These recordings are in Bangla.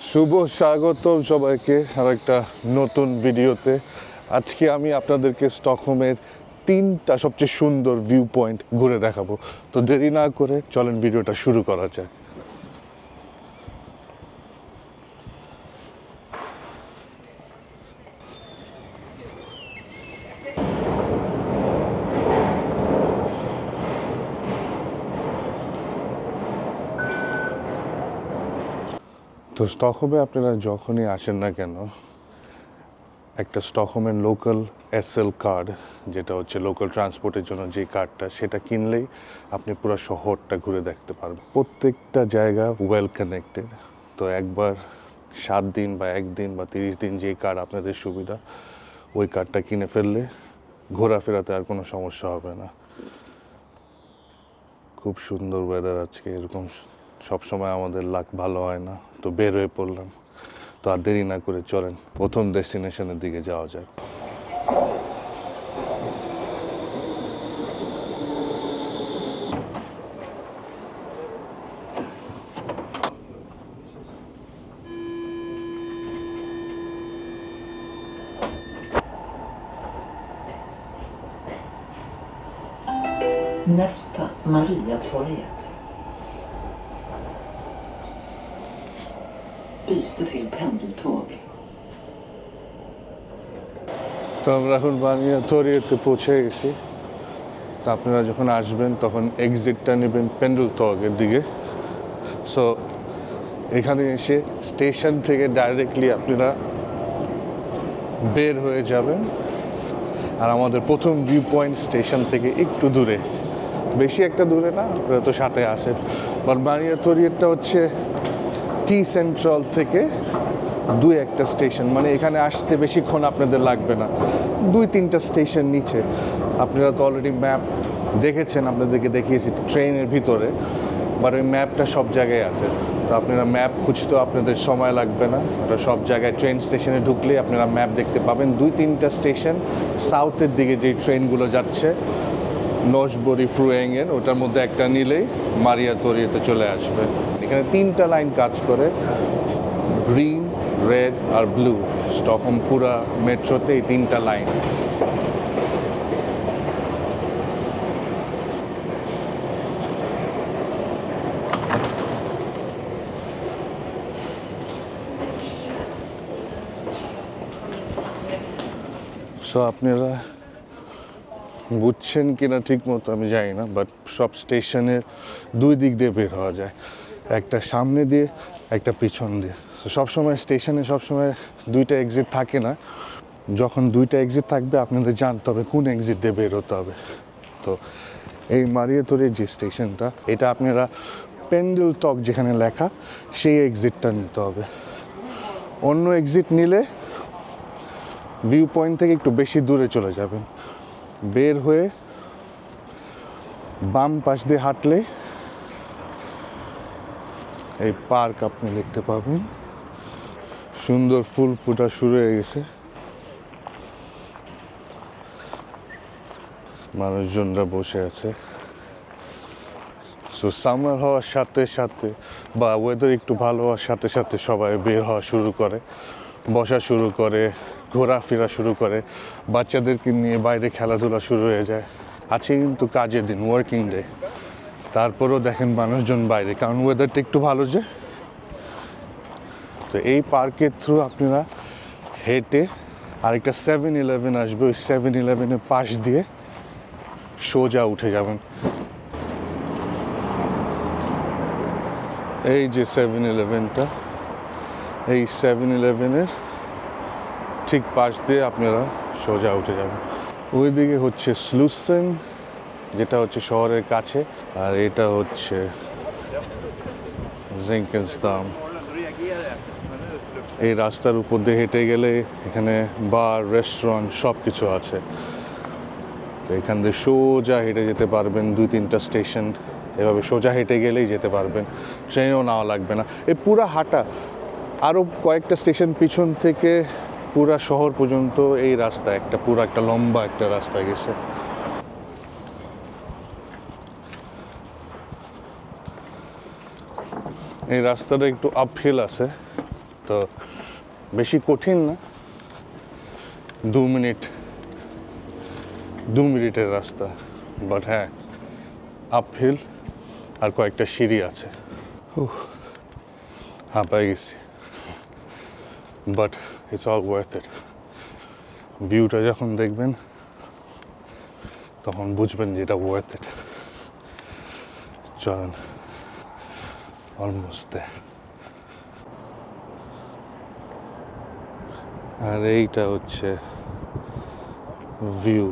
শুভ স্বাগতম সবাইকে আরেকটা নতুন ভিডিওতে। আজকে আমি আপনাদেরকে স্টকহোমের 3টা সবচেয়ে সুন্দর ভিউ পয়েন্ট ঘুরে দেখাবো। তো দেরি না করে চলেন ভিডিওটা শুরু করা যাক। তো স্টকহোমে আপনারা যখনই আসেন না কেন, একটা স্টকহোমের লোকাল এসএল কার্ড, যেটা হচ্ছে লোকাল ট্রান্সপোর্টের জন্য যে কার্ডটা, সেটা কিনলেই আপনি পুরো শহরটা ঘুরে দেখতে পারবেন। প্রত্যেকটা জায়গা ওয়েল কানেক্টেড। তো একবার 7 দিন বা 1 দিন বা 30 দিন যে কার্ড আপনাদের সুবিধা, ওই কার্ডটা কিনে ফেললে ঘোরাফেরাতে আর কোনো সমস্যা হবে না। খুব সুন্দর ওয়েদার আজকে, এরকম সবসময় আমাদের লাক ভালো হয় না, তো বের হয়ে পড়লাম। তো আর দেরি না করে চলেন প্রথম ডেস্টিনেশনের দিকে যাওয়া যাক। Nästa Mariatorget. Byte till pendeltåg. তো আমরা এখন মারিয়াতোরিয়াতে পৌঁছে গেছি। তো আপনারা যখন আসবেন তখন এক্সিটটা নেবেন পেন্ডেলতগের দিকে। সো এখানে এসে স্টেশন থেকে ডাইরেক্টলি আপনারা বের হয়ে যাবেন। আর আমাদের প্রথম ভিউ পয়েন্ট স্টেশন থেকে একটু দূরে, বেশি একটা দূরে না, আপনারা তো সাথে আসেন। বাট মারিয়াতোরিয়াটা হচ্ছে টি সেন্ট্রাল থেকে 2-1টা স্টেশন, মানে এখানে আসতে বেশিক্ষণ আপনাদের লাগবে না, 2-3টা স্টেশন নিচে। আপনারা তো অলরেডি ম্যাপ দেখেছেন, আপনাদেরকে দেখিয়েছি ট্রেনের ভিতরে, বাট ওই ম্যাপটা সব জায়গায় আছে। তো আপনারা ম্যাপ খুঁজতেও আপনাদের সময় লাগবে না, ওটা সব জায়গায় ট্রেন স্টেশনে ঢুকলেই আপনারা ম্যাপ দেখতে পাবেন। 2-3টা স্টেশন সাউথের দিকে যে ট্রেনগুলো যাচ্ছে, নসবরি ফ্রুয়েঙ্গেন, ওটার মধ্যে একটা নিলেই মারিয়াতোরিয়াতে চলে আসবে। এখানে 3টা লাইন কাজ করে, গ্রিন, রেড আর ব্লু। স্টকহোম পুরা মেট্রোতে এই 3টা লাইন। সো আপনারা বুঝছেন কিনা ঠিক মতো আমি জানি না, বাট সব স্টেশনের 2 দিক দিয়ে বের হওয়া যায়, একটা সামনে দিয়ে, একটা পিছন দিয়ে। তো সবসময় স্টেশনে সবসময় 2টা এক্সিট থাকে না। যখন 2টা এক্সিট থাকবে আপনাদের জানতে হবে কোন এক্সিট দিয়ে বের হতে হবে। তো এই মারিয়াতোরিয়া যে স্টেশনটা, এটা আপনারা পেন্ডেলতগ যেখানে লেখা, সেই এক্সিটটা নিতে হবে। অন্য এক্সিট নিলে ভিউ পয়েন্ট থেকে একটু বেশি দূরে চলে যাবেন। বের হয়ে বাম পাশ দিয়ে হাঁটলে এই পার্ক আপনি দেখতে পাবেন। সুন্দর ফুল ফোটা শুরু হয়ে গেছে, মানুষজনরা বসে আছে। সো সামার হওয়ার সাথে সাথে বা ওয়েদার একটু ভালো হওয়ার সাথে সাথে সবাই বের হওয়া শুরু করে, বসা শুরু করে, ঘোরাফেরা শুরু করে, বাচ্চাদেরকে নিয়ে বাইরে খেলাধুলা শুরু হয়ে যায়। আছে কিন্তু কাজের দিন, ওয়ার্কিং ডে, তারপরেও দেখেন মানুষজন বাইরে, কারণ ওয়েদারটা একটু ভালো যে। তো এই পার্কের থ্রু আপনারা হেঁটে আরেকটা 7-Eleven আসবে, ওই 7-Eleven-এর পাশ দিয়ে সোজা উঠে যাবেন। এই যে 7-Eleven-টা, এই 7-Eleven-এর ঠিক পাশ দিয়ে আপনারা সোজা উঠে যাবেন। ওইদিকে হচ্ছে স্লুসেন, যেটা হচ্ছে শহরের কাছে, আর এটা হচ্ছে জিঙ্কেনস্তাম। এই রাস্তার উপর দিয়ে হেঁটে গেলে এখানে বার, রেস্টুরেন্ট সব কিছু আছে। তো এখান দিয়ে সোজা হেঁটে যেতে পারবেন 2-3টা স্টেশন, এভাবে সোজা হেঁটে গেলেই যেতে পারবেন, ট্রেনও নেওয়া লাগবে না। এই পুরা হাঁটা, আরও কয়েকটা স্টেশন পিছন থেকে পুরা শহর পর্যন্ত এই রাস্তা একটা লম্বা একটা রাস্তা গেছে। এই রাস্তাটা একটু আপহিল আছে, তো বেশি কঠিন না, 2 মিনিটের রাস্তা, বাট হ্যাঁ আপহিল আর কয়েকটা সিঁড়ি আছে। হাঁপাই গেছি, but it's all worth it. ভিউটা যখন দেখবেন তখন বুঝবেন যে এটা ওয়ার্থ ইট। চলেন, অলমোস্ট দেয়ার। আর এইটা হচ্ছে ভিউ।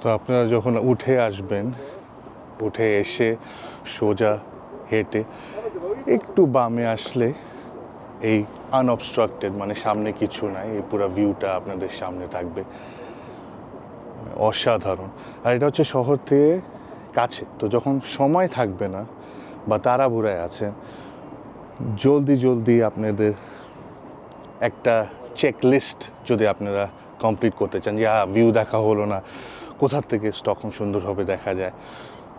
তো আপনারা যখন উঠে আসবেন, উঠে এসে সোজা হেঁটে একটু বামে আসলে এই আনঅবস্ট্রাক্টেড, মানে সামনে কিছু নাই, এই পুরো ভিউটা আপনাদের সামনে থাকবে, মানে অসাধারণ। আর এটা হচ্ছে শহর থেকে কাছে, তো যখন সময় থাকবে না বা তাড়াহুড়ায় আছেন, জলদি আপনাদের একটা চেক লিস্ট যদি আপনারা কমপ্লিট করতে চান, যে ভিউ দেখা হলো না, কোথার থেকে স্টকহোম সুন্দরভাবে দেখা যায়,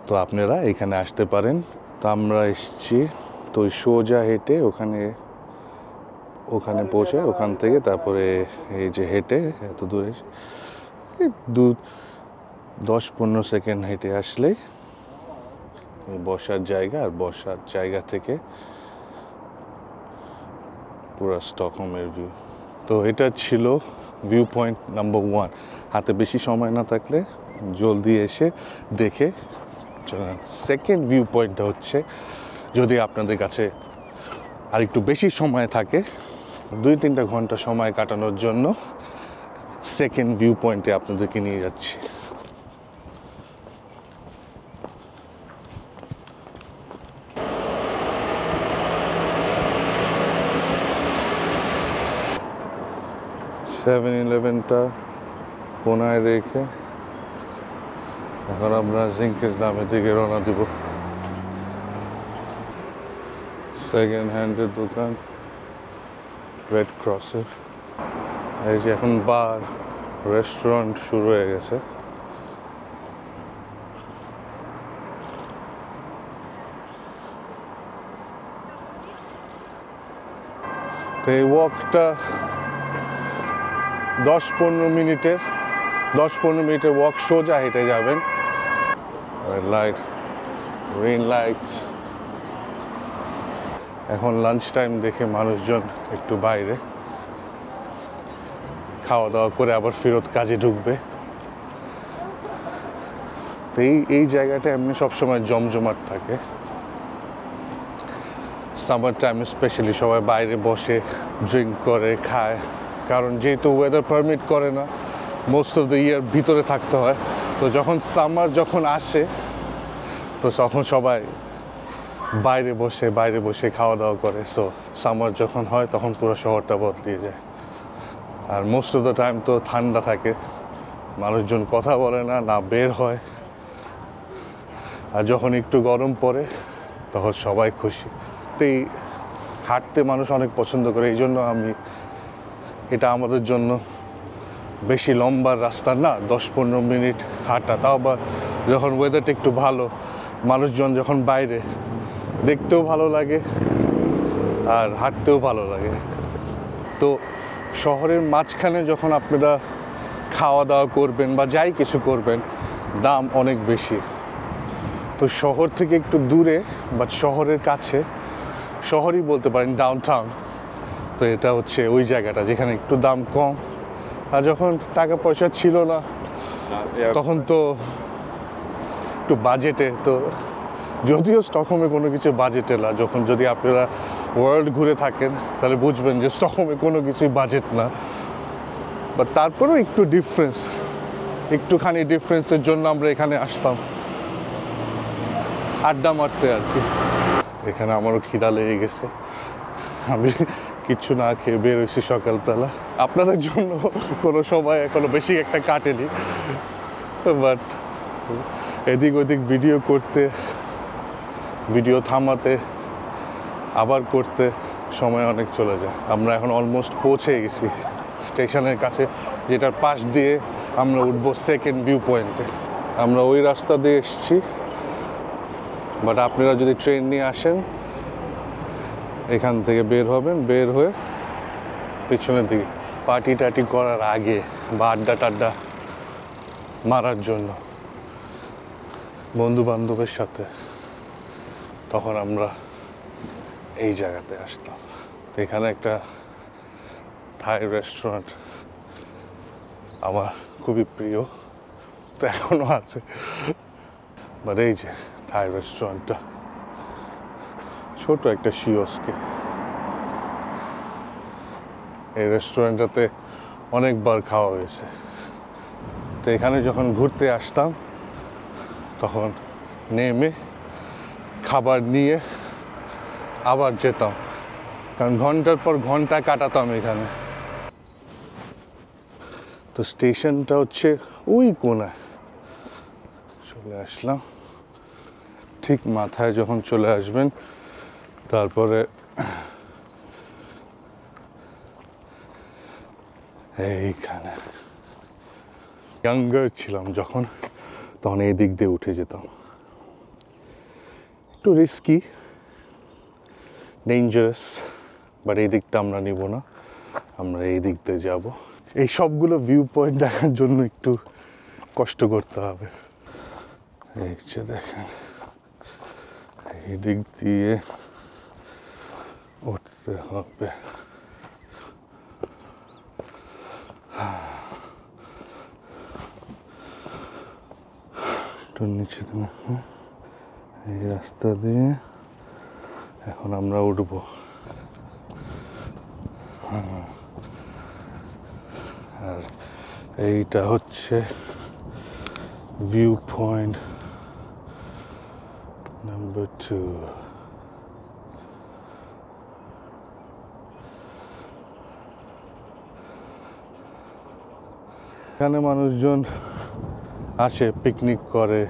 তো আপনারা এখানে আসতে পারেন। তো আমরা এসেছি, তো ওই সোজা হেঁটে ওখানে পৌঁছে, ওখান থেকে তারপরে এই যে হেঁটে এত দূরে 10-15 সেকেন্ড হেঁটে আসলেই বসার জায়গা, আর বসার জায়গা থেকে পুরো স্টকহোমের ভিউ। তো এটা ছিল ভিউ পয়েন্ট নাম্বার 1। হাতে বেশি সময় না থাকলে জলদি এসে দেখে চলেন। সেকেন্ড ভিউ পয়েন্টটা হচ্ছে, যদি আপনাদের কাছে আর একটু বেশি সময় থাকে, 2-3 ঘন্টা সময় কাটানোর জন্য সেকেন্ড ভিউ পয়েন্টে আপনাদেরকে নিয়ে যাচ্ছি। টা কোনায় রেখে এখন আমরা জিঙ্কিস দামের দিকে রওনা দিব। সেকেন্ড হ্যান্ডের দোকান, রেড ক্রসের। এই যে এখন বার, রেস্টুরেন্ট শুরু হয়ে গেছে। তো এই ওয়াকটা 10-15 মিনিটের ওয়াক, সোজা হেঁটে যাবেন। Red light, green lights. এখন লাঞ্চ টাইম দেখে মানুষজন একটু বাইরে খাওয়া দাওয়া করে আবার ফেরত কাজে ঢুকবে। তো এই জায়গাটা এমনি সবসময় জমজমাট থাকে। সামার টাইম স্পেশালি সবাই বাইরে বসে ড্রিঙ্ক করে, খায়, কারণ যেহেতু ওয়েদার পারমিট করে না, মোস্ট অফ দ্য ইয়ার ভিতরে থাকতে হয়। তো যখন সামার আসে, তো তখন সবাই বাইরে বসে খাওয়া দাওয়া করে। সো সামার যখন হয় তখন পুরো শহরটা বদলিয়ে যায়। আর মোস্ট অফ দ্য টাইম তো ঠান্ডা থাকে, মানুষজন কথা বলে না বের হয়। আর যখন একটু গরম পড়ে তখন সবাই খুশি। তো এই হাঁটতে মানুষ অনেক পছন্দ করে, এই জন্য এটা আমাদের জন্য বেশি লম্বা রাস্তা না, 10-15 মিনিট হাঁটা। তাও আবার যখন ওয়েদারটা একটু ভালো, মানুষজন যখন বাইরে, দেখতেও ভালো লাগে আর হাঁটতেও ভালো লাগে। তো শহরের মাঝখানে যখন আপনারা খাওয়া দাওয়া করবেন বা যাই কিছু করবেন, দাম অনেক বেশি। তো শহর থেকে একটু দূরে বা শহরের কাছে, শহরই বলতে পারেন, ডাউনটাউন, তো এটা হচ্ছে ওই জায়গাটা যেখানে একটু দাম কম। আর যখন টাকা পয়সা ছিল না তখন তো একটু বাজেটে, তো যদিও স্টকহোমে কোনো কিছু বাজেটে না, যদি আপনারা ওয়ার্ল্ড ঘুরে থাকেন তাহলে বুঝবেন যে স্টকহোমে কোনো কিছুই বাজেট না। বাট তারপরেও একটুখানি ডিফারেন্সের জন্য আমরা এখানে আসতাম আড্ডা মারতে আর কি। এখানে আমারও খিদা লেগে গেছে, আমি কিচ্ছু না খেয়ে বের হয়েছি সকালবেলা। আপনাদের জন্য কোনো সময় এখনো বেশি একটা কাটেনি, বাট এদিক ওদিক ভিডিও থামাতে আবার করতে সময় অনেক চলে যায়। আমরা এখন অলমোস্ট পৌঁছে গেছি স্টেশনের কাছে, যেটার পাশ দিয়ে আমরা উঠবো সেকেন্ড ভিউ পয়েন্টে। আমরা ওই রাস্তা দিয়ে এসেছি, বাট আপনারা যদি ট্রেন নিয়ে আসেন এখান থেকে বের হবেন, বের হয়ে পিছনের দিকে পার্টি টাটি করার আগে বা আড্ডা টাড্ডা মারার জন্য বন্ধু বান্ধবের সাথে, তখন আমরা এই জায়গাতে আসতাম। এখানে একটা থাই রেস্টুরেন্ট আমার খুবই প্রিয়, তো এখনো আছে। বাট এই যে থাই রেস্টুরেন্টটা, ছোট একটা শিওস্কে। এই রেস্টুরেন্টটাতে অনেকবার খাওয়া হয়েছে। তো এখানে যখন ঘুরতে আসতাম তখন নেমে খাবার নিয়ে আবার যেতাম, কারণ ঘন্টার পর ঘন্টা কাটাতাম এখানে। তো স্টেশনটা হচ্ছে ওই কোনায়। চলে আসলাম, ঠিক মাথায় যখন চলে আসবেন তারপরে এইখানে ইয়াঙ্গার ছিলাম যখন, তখন এই দিক দিয়ে উঠে যেতাম। একটু রিস্কি, ডেঞ্জারাস, বাট এই দিকটা আমরা নিব না, আমরা এই দিক দিয়ে যাবো। এই সবগুলো ভিউ পয়েন্ট দেখার জন্য একটু কষ্ট করতে হবে। এই যে দেখেন, এই দিক দিয়ে উঠতে হবে। একটু নিচে দেখুন, এই রাস্তা দিয়ে এখন আমরা উঠবো। আর এইটা হচ্ছে ভিউ পয়েন্ট নাম্বার 2। এখানে মানুষজন আসে, পিকনিক করে,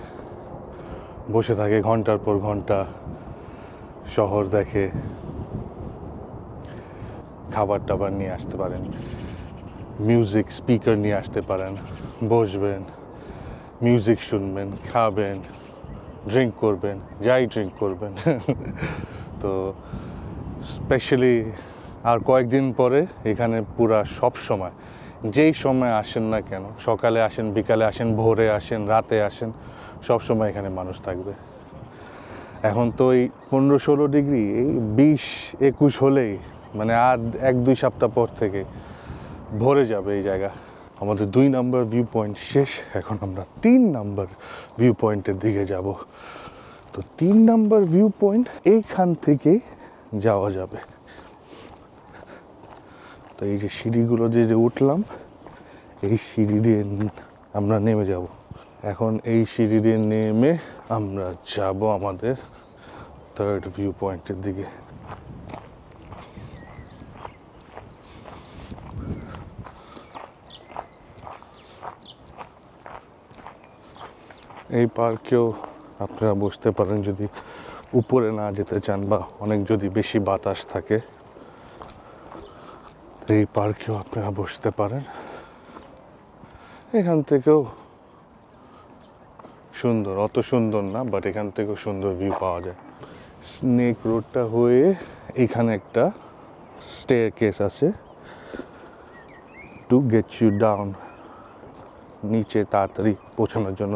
বসে থাকে ঘন্টার পর ঘন্টা, শহর দেখে, খাবার টাবার নিয়ে আসতে পারেন, মিউজিক স্পিকার নিয়ে আসতে পারেন, বসবেন, মিউজিক শুনবেন, খাবেন, ড্রিঙ্ক করবেন, যাই ড্রিঙ্ক করবেন। তো স্পেশালি আর কয়েকদিন পরে এখানে পুরা সব সময়, যেই সময় আসেন না কেন, সকালে আসেন, বিকালে আসেন, ভোরে আসেন, রাতে আসেন, সব সময় এখানে মানুষ থাকবে। এখন তো এই 15-16 ডিগ্রি, এই 20-21 হলেই মানে আর 1-2 সপ্তাহ পর থেকে ভরে যাবে এই জায়গা। আমাদের 2 নাম্বার ভিউ পয়েন্ট শেষ, এখন আমরা 3 নাম্বার ভিউ পয়েন্টের দিকে যাব। তো 3 নাম্বার ভিউ পয়েন্ট এইখান থেকে যাওয়া যাবে। তো এই যে সিঁড়িগুলো যে উঠলাম, এই সিঁড়ি দিয়ে আমরা নেমে যাব। এখন এই সিঁড়ি দিয়ে নেমে আমরা যাব আমাদের 3rd ভিউ পয়েন্টের দিকে। এই পার্কেও আপনারা বসতে পারেন যদি উপরে না যেতে চান বা অনেক যদি বেশি বাতাস থাকে, এই পার্কেও আপনারা বসতে পারেন। এখান থেকেও সুন্দর, অত সুন্দর না, বাট এখান থেকেও সুন্দর ভিউ পাওয়া যায়। স্নেক রোডটা হয়ে এখানে একটা স্টেয়ারকেস আছে টু গেট ইউ ডাউন, নিচে তাড়াতাড়ি পৌঁছানোর জন্য।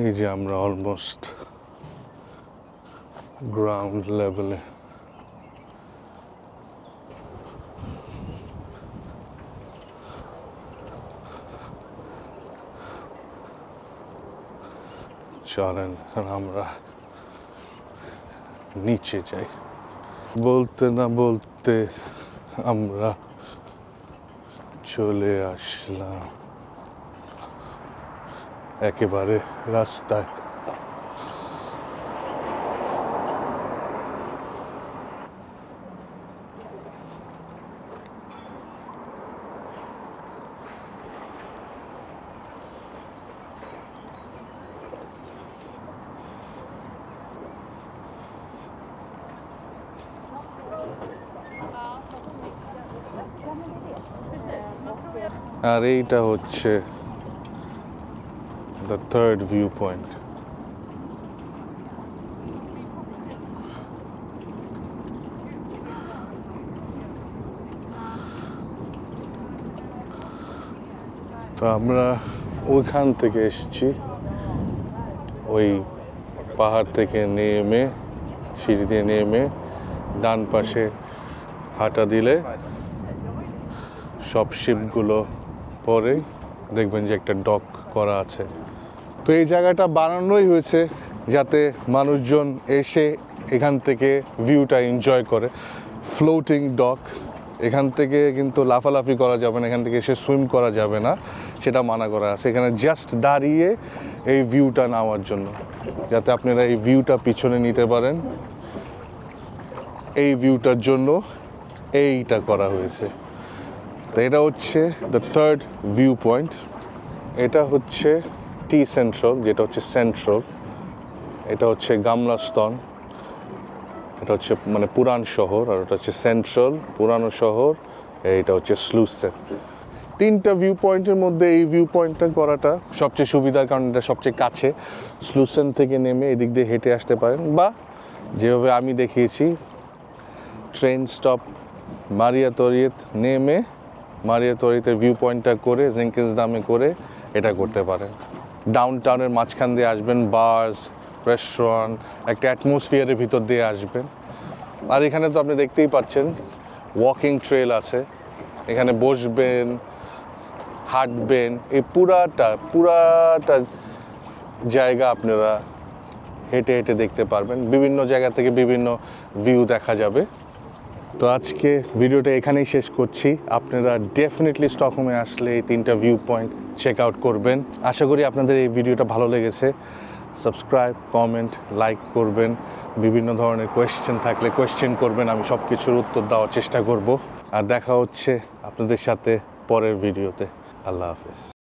এই যে আমরা অলমোস্ট গ্রাউন্ড লেভেলে। চলেন আমরা নিচে যাই। বলতে না বলতে আমরা চলে আসলাম একেবারে রাস্তায়। আর এইটা হচ্ছে দ্য থার্ড ভিউ পয়েন্ট। তো আমরা ওইখান থেকে এসেছি, ওই পাহাড় থেকে নেমে, সিঁড়ি দিয়ে নেমে ডান পাশে হাঁটা দিলে সব শিপগুলো পরে দেখবেন যে একটা ডক করা আছে। তো এই জায়গাটা বানানোই হয়েছে যাতে মানুষজন এসে এখান থেকে ভিউটা এনজয় করে। ফ্লোটিং ডক, এখান থেকে কিন্তু লাফালাফি করা যাবে না, এখান থেকে এসে সুইম করা যাবে না, সেটা মানা করা আছে। এখানে জাস্ট দাঁড়িয়ে এই ভিউটা নেওয়ার জন্য, যাতে আপনারা এই ভিউটা পিছনে নিতে পারেন, এই ভিউটার জন্য এইটা করা হয়েছে। তো এটা হচ্ছে দ্য থার্ড ভিউ পয়েন্ট। এটা হচ্ছে টি সেন্ট্রাল, যেটা হচ্ছে সেন্ট্রাল। এটা হচ্ছে গামলাস্তন, এটা হচ্ছে মানে পুরান শহর, আর এটা হচ্ছে সেন্ট্রাল পুরানো শহর, এইটা হচ্ছে স্লুসেন। তিনটা ভিউ পয়েন্টের মধ্যে এই ভিউ পয়েন্টটা করাটা সবচেয়ে সুবিধার, কারণ এটা সবচেয়ে কাছে। স্লুসেন থেকে নেমে এদিক দিয়ে হেঁটে আসতে পারেন, বা যেভাবে আমি দেখিয়েছি ট্রেন স্টপ মারিয়া তরিয়েত নেমে মারিয়া তরিয়েতের ভিউ পয়েন্টটা করে জিঙ্কেন্সদামে করে এটা করতে পারেন। ডাউন টাউনের মাঝখান দিয়ে আসবেন, বার্স, রেস্টুরেন্ট, একটা অ্যাটমসফিয়ারের ভিতর দিয়ে আসবেন। আর এখানে তো আপনি দেখতেই পাচ্ছেন ওয়াকিং ট্রেল আছে, এখানে বসবেন, হাঁটবেন, এই পুরাটা জায়গা আপনারা হেঁটে হেঁটে দেখতে পারবেন। বিভিন্ন জায়গা থেকে বিভিন্ন ভিউ দেখা যাবে। তো আজকে ভিডিওটা এখানেই শেষ করছি। আপনারা ডেফিনেটলি স্টকহোমে আসলে এই তিনটা ভিউ পয়েন্ট চেক আউট করবেন। আশা করি আপনাদের এই ভিডিওটা ভালো লেগেছে। সাবস্ক্রাইব, কমেন্ট, লাইক করবেন। বিভিন্ন ধরনের কোয়েশ্চেন থাকলে কোয়েশ্চেন করবেন, আমি সব কিছুর উত্তর দেওয়ার চেষ্টা করব। আর দেখা হচ্ছে আপনাদের সাথে পরের ভিডিওতে। আল্লাহ হাফেজ।